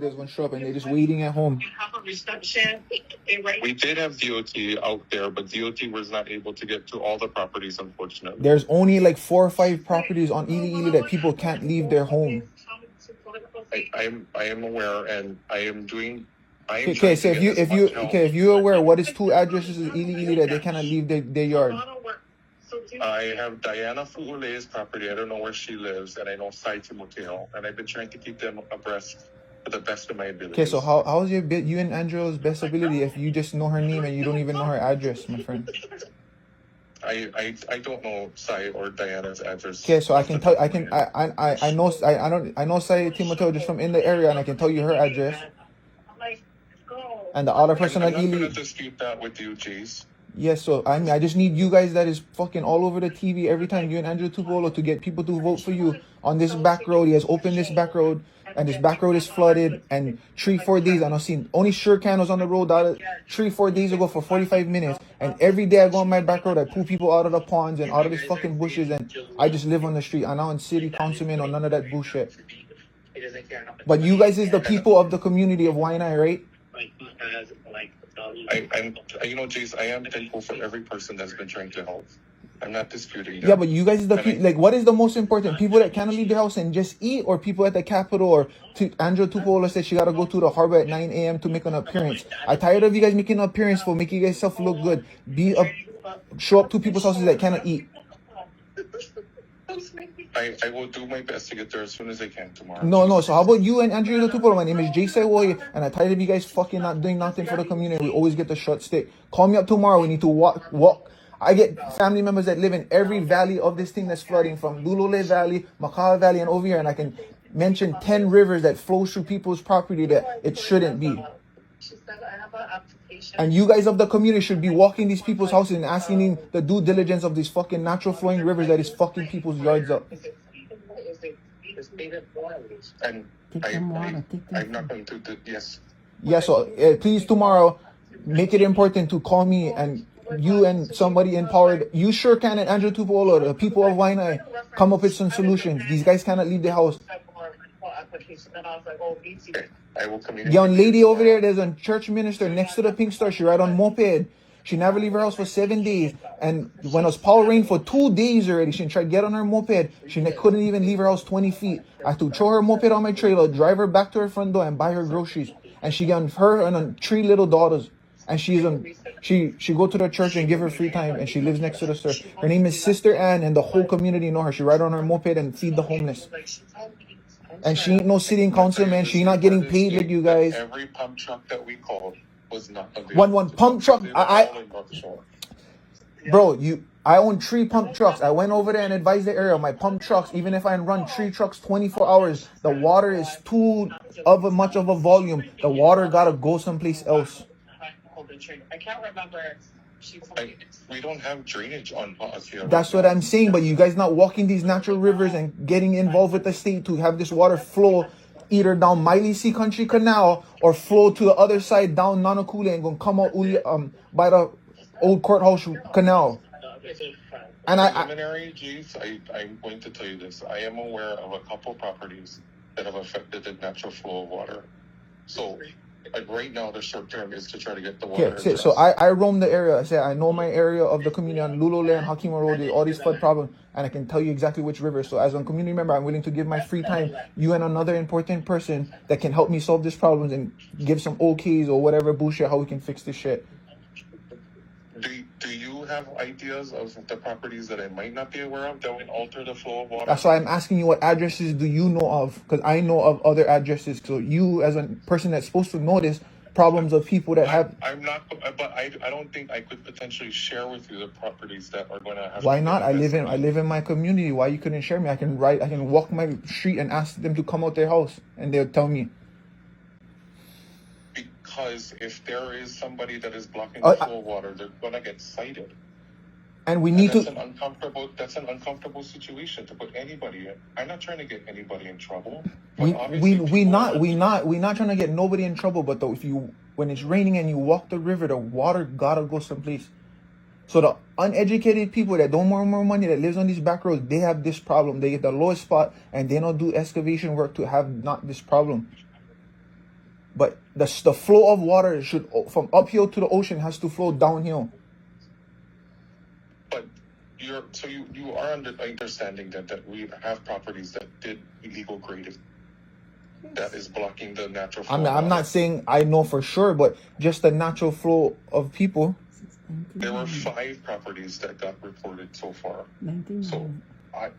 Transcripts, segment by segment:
There's one show up and they're just waiting at home. We did have DOT out there, but DOT was not able to get to all the properties, unfortunately. There's only like 4 or 5 properties on ʻIliʻili that people can't leave their home. I am aware, and I am doing. Okay, so if you're aware, what is 2 addresses in ʻIliʻili that they cannot leave their yard? I have Diana Fu'ule's property. I don't know where she lives, and I know Sai Timoteo, and I've been trying to keep them abreast to the best of my ability. Okay, so how's you and Andria's best ability if you just know her name and you don't even know her address, my friend? I don't know Sai or Diana's address. Okay, so I know Sai Timoteo just from in the area, and I can tell you her address. And the other person on I'm not ʻIliʻili. going to dispute that with you, Jace. Yes, so I mean, I just need you guys that is fucking all over the TV every time, you and Andria Tupola, to get people to vote for you on this back road. He has opened this back road, and this back road is flooded. And 3-4 days, I don't see only sure candles on the road. 3-4 days ago for 45 minutes, and every day I go on my back road, I pull people out of the ponds and out of these fucking bushes, and I just live on the street. I'm not in city councilman or none of that bullshit. But you guys is the people of the community of Waianae, right? You know, Jace, I am thankful for every person that's been trying to help. I'm not disputing that. Yeah, but you guys is the people. Like, what is the most important? People that cannot leave the house and just eat, or people at the Capitol, or Andria Tupola said she gotta go to the harbor at 9 a.m. to make an appearance. I'm tired of you guys making an appearance for making you guys self look good. Show up to people's houses that cannot eat. I will do my best to get there as soon as I can tomorrow. No. So how about you and Andria Tupola? My name is Jace Woye, and I'm tired of you guys fucking not doing nothing for the community. We always get the short stick. Call me up tomorrow. We need to walk. I get family members that live in every valley of this thing that's flooding, from Lulole Valley, Mahalo Valley, and over here, and I can mention 10 rivers that flow through people's property that it shouldn't be. And you guys of the community should be walking these people's houses and asking them the due diligence of these fucking natural flowing rivers that is fucking people's yards up. And I'm not going to do yes. Yeah, so please tomorrow, make it important to call me, and you and somebody empowered. You sure can, and Andria Tupola, the people of Waianae, come up with some solutions. These guys cannot leave the house. I will communicate. Young lady over there, there's a church minister next to the Pink Star. She ride on moped. She never leave her house for 7 days. And when it was power rain for 2 days already, she tried to get on her moped. She couldn't even leave her house 20 feet. I had to throw her moped on my trailer, drive her back to her front door, and buy her groceries. And she got her and 3 little daughters. And she go to the church and give her free time, and she lives next to the store. Her name is Sister Ann, and the whole community know her. She ride on her moped and feed the homeless. And she ain't no sitting council, man. She not getting paid like you guys. Every pump truck that we called was not available. One pump truck. I own 3 pump trucks. I went over there and advised the area. My pump trucks, even if I run 3 trucks 24 hours, the water is too much of a volume. The water gotta go someplace else. I can't remember. We don't have drainage on Paʻakea. That's what I'm saying, but you guys not walking these natural rivers and getting involved with the state to have this water flow either down Mailisi Country Canal or flow to the other side down Nānākuli and gonna come out by the old courthouse canal. And preliminary, I'm going to tell you this. I am aware of a couple properties that have affected the natural flow of water. So right now, the short term is to try to get the water. Okay, so I roam the area. I say I know my area of the community on Lulole and Hakima Road, all these flood problems, and I can tell you exactly which river. So as a community member, I'm willing to give my free time, you and another important person that can help me solve these problems and give some OKs or whatever bullshit how we can fix this shit. Do you have ideas of the properties that I might not be aware of that would alter the flow of water? That's why I'm asking you, what addresses do you know of? Because I know of other addresses. So you, as a person that's supposed to know this, problems of people that have... I'm not, but I don't think I could potentially share with you the properties that are going to have... Why not? I live in my community. Why you couldn't share me? I can walk my street and ask them to come out their house, and they'll tell me. Because if there is somebody that is blocking the flow of water, they're going to get cited. And we need that's an uncomfortable situation to put anybody in. I'm not trying to get anybody in trouble. We not trying to get nobody in trouble. But though, when it's raining and you walk the river, the water gotta go someplace. So the uneducated people that don't want more money, that lives on these back roads, they have this problem. They get the lowest spot and they don't do excavation work to have not this problem. But the flow of water should, from uphill to the ocean, has to flow downhill. But you are understanding that we have properties that did illegal grading. That is blocking the natural flow. I'm not saying I know for sure, but just the natural flow of people. There were 5 properties that got reported so far. So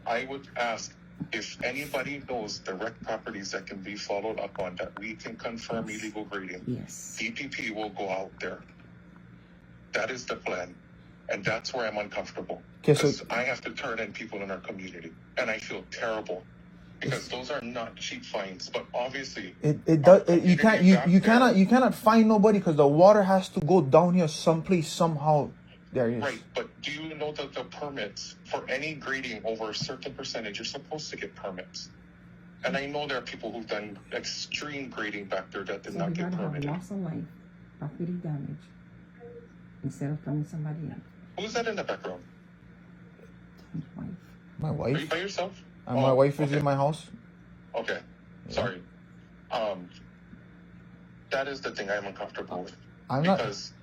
I would ask if anybody knows direct properties that can be followed up on that we can confirm illegal grading. Yes. DPP will go out there. That is the plan. And that's where I'm uncomfortable. Because I have to turn in people in our community. And I feel terrible. Because those are not cheap fines, but obviously you cannot find nobody because the water has to go down here someplace somehow. Darius. Right, but do you know that the permits for any grading over a certain percentage, you're supposed to get permits? And I know there are people who've done extreme grading back there that did not get permitted. Loss of life, property damage, instead of coming somebody in. Who's that in the background? My wife. Are you by yourself? And my wife is in my house. Okay, sorry. That is the thing I'm uncomfortable with. I'm not. Because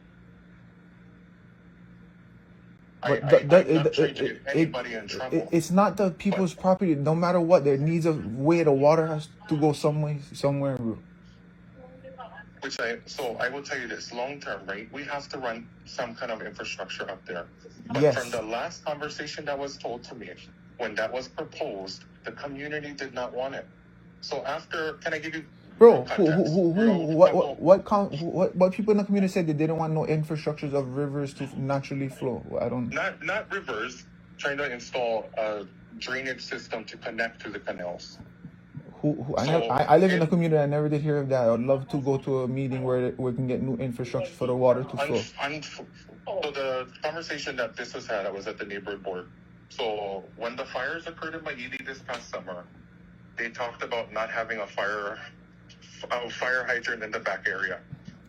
anybody in trouble. It's not the people's property. No matter what, there needs a way. The water has to go somewhere. So I will tell you this, long term, right? We have to run some kind of infrastructure up there. But Yes. from the last conversation that was told to me, when that was proposed, the community did not want it. So after, can I give you Bro, context? what people in the community said they didn't want no infrastructures of rivers to naturally flow. I don't. Not rivers, trying to install a drainage system to connect to the canals. I live in a community. I never did hear of that. I would love to go to a meeting where we can get new infrastructure for the water to flow. So the conversation that this was had, I was at the neighborhood board. So when the fires occurred in Maʻiʻili this past summer, they talked about not having a fire hydrant in the back area.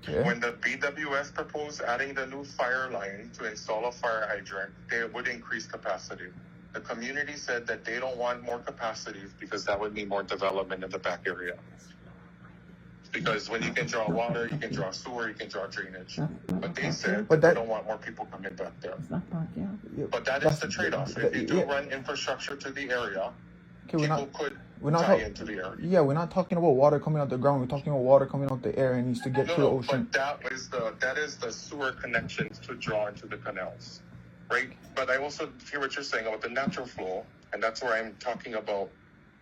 Okay. When the BWS proposed adding the new fire line to install a fire hydrant, they would increase capacity. The community said that they don't want more capacity because that would mean more development in the back area. Because when you can draw water, you can draw sewer, you can draw drainage. But they said they don't want more people coming back there. It's not Paʻakea. But that is the trade-off. If you do run infrastructure to the area, people could tie into the area. Yeah, we're not talking about water coming out the ground. We're talking about water coming out the air and needs to get to the ocean. But that is the sewer connections to draw into the canals, right? But I also hear what you're saying about the natural flow, and that's where I'm talking about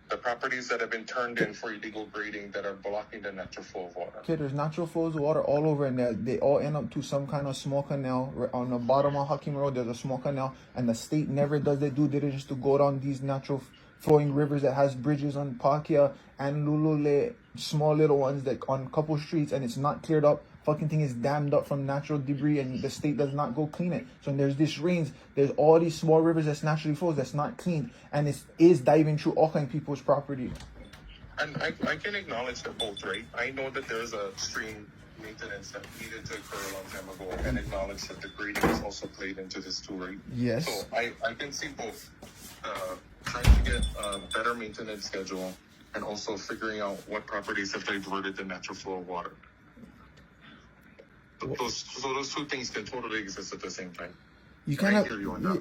the properties that have been turned in for illegal grading that are blocking the natural flow of water. Okay, there's natural flows of water all over, and they all end up to some kind of small canal. On the bottom of Hakim Road, there's a small canal, and the state never does their due diligence to go down these natural flowing rivers that has bridges on Paʻakea and Lulule, small little ones that on a couple streets, and it's not cleared up. Fucking thing is dammed up from natural debris, and the state does not go clean it. So when there's this rains, there's all these small rivers that's naturally flows that's not clean, and it is diving through all kind of people's property. And I can acknowledge that both, right? I know that there's a stream maintenance that needed to occur a long time ago, and acknowledge that the grading is also played into this too, right? Yes. So I can see both trying to get a better maintenance schedule and also figuring out what properties have diverted the natural flow of water. Those two things can totally exist at the same time. You cannot.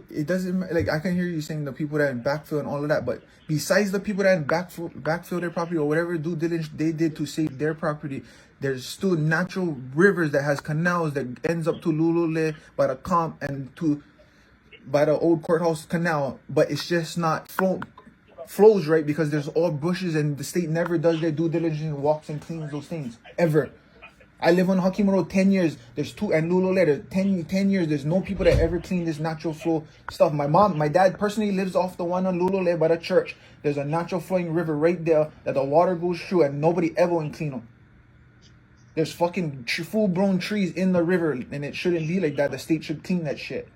It doesn't like I can hear you saying the people that in backfill and all of that, but besides the people that in backfill their property or whatever due diligence they did to save their property, there's still natural rivers that has canals that ends up to Lulule by the comp and to by the old courthouse canal, but it's just not flows right because there's all bushes and the state never does their due diligence and walks and cleans those things ever. I live on Hakim Road 10 years. There's two and Lulule. There's 10 years. There's no people that ever clean this natural flow stuff. My dad personally lives off the one on Lulule by the church. There's a natural flowing river right there that the water goes through and nobody ever will clean them. There's fucking full-blown trees in the river and it shouldn't be like that. The state should clean that shit.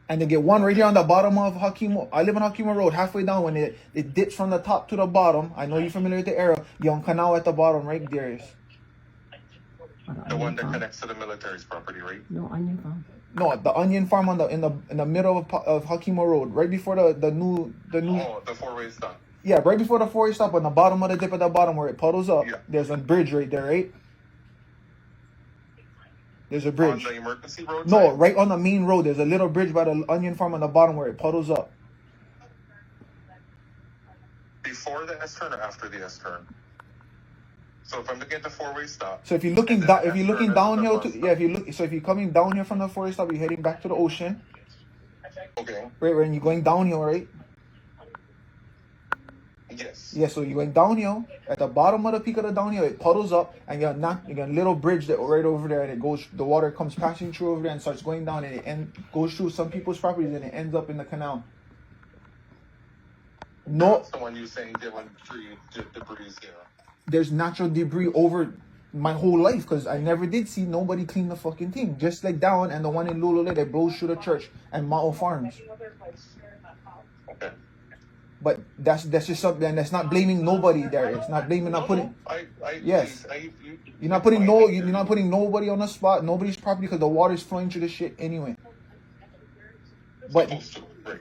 And they get one right here on the bottom of Hakim. I live on Hakim Road, halfway down when it dips from the top to the bottom. I know you're familiar with the area. Young canal at the bottom, right, Darius? The one that connects to the military's property, right? No, onion farm. No, the onion farm in the middle of Hakim Road, right before the new. Oh, the four-way stop. Yeah, right before the 4-way stop, on the bottom of the dip at the bottom where it puddles up, Yeah. there's a bridge right there, right? There's a On bridge. the emergency road No, side? right on the main road. There's a little bridge by the onion farm on the bottom where it puddles up. Before the S-turn or after the S-turn? So if I'm looking at the 4-way stop. So if you're looking and then down, the if you're looking S-turn is downhill, the to, bus yeah, if you look, so if you're coming down here from the 4-way stop, you're heading back to the ocean, stop. Okay. right? And you're going downhill, right? Yes. Yeah, so you're going downhill. At the bottom of the peak of the downhill, it puddles up, and you got a little bridge that right over there, and it goes. The water comes passing through over there and starts going down, and it goes through some people's properties, and it ends up in the canal. No, That's the one you saying there went tree debris there. there's natural debris over my whole life because I never did see nobody clean the fucking thing. Just like that one and the one in Lulule that blows through the church and Mao Farms. Okay. But that's just something, and that's not blaming nobody there. It's not blaming, not putting. Yes. You're not putting you're not putting nobody on the spot, nobody's property, because the water's flowing through the shit anyway. But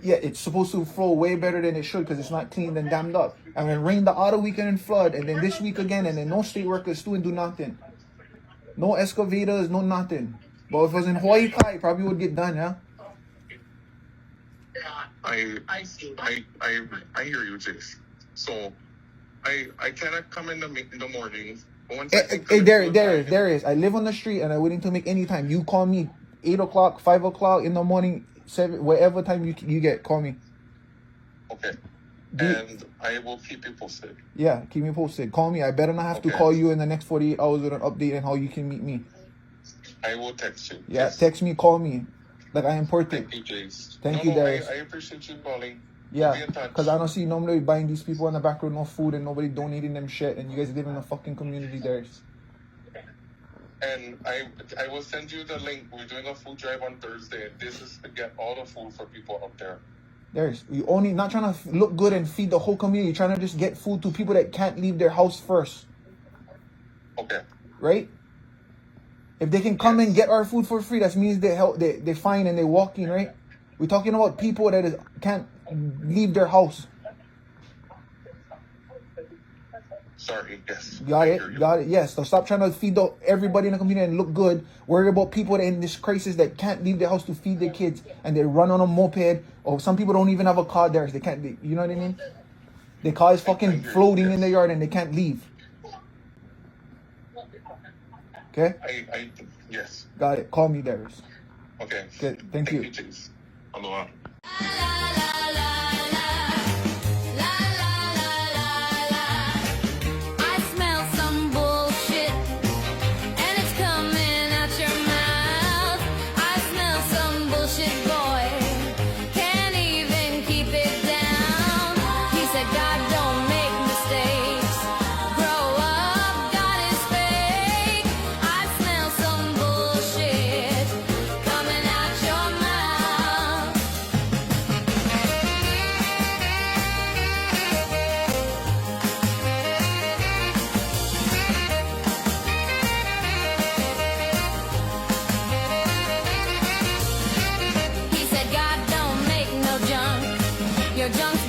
yeah, it's supposed to flow way better than it should because it's not cleaned and dammed up. And when it rained the other weekend and flood, and then this week again, and then no state workers do nothing. No excavators, no nothing. But if it was in Hawaii, it probably would get done, yeah? I hear you, Jace. So I cannot come in the morning. Hey, Darius, I live on the street and I'm willing to make any time. You call me 8 o'clock, 5 o'clock in the morning, 7, whatever time you get, call me. Okay. And I will keep you posted. Yeah, keep me posted. Call me. I better not have to call you in the next 48 hours with an update on how you can meet me. I will text you. Yeah, Yes. text me, call me. Like, I important. Thank you, Jace. Thank you, Darius. I appreciate you calling. Yeah, We'll be in touch. because I don't see nobody buying these people on the back road no food and nobody donating them shit, and you guys live in a fucking community, Darius. And I will send you the link. We're doing a food drive on Thursday. This is to get all the food for people out there. Darius, you only not trying to look good and feed the whole community. You're trying to just get food to people that can't leave their house first. Okay. Right? If they can come and get our food for free, that means they fine and they walk in, right? We're talking about people that can't leave their house. Sorry, yes. Got it. Yes. So stop trying to feed everybody in the community and look good. Worry about people that in this crisis that can't leave their house to feed their kids, and they run on a moped, or some people don't even have a car there. They can't. You know what I mean? Their car is fucking floating in the yard and they can't leave. Okay. Yes. Got it. Call me, Darius. Okay. Good. Thank you. Jace. Aloha. I smell some bullshit, and it's coming out your mouth. I smell some bullshit, boy. Can't even keep it down. He said, God don't make mistakes. Grow up, God is fake. I smell some bullshit coming out your mouth. He said, God don't make no junk. Your junk's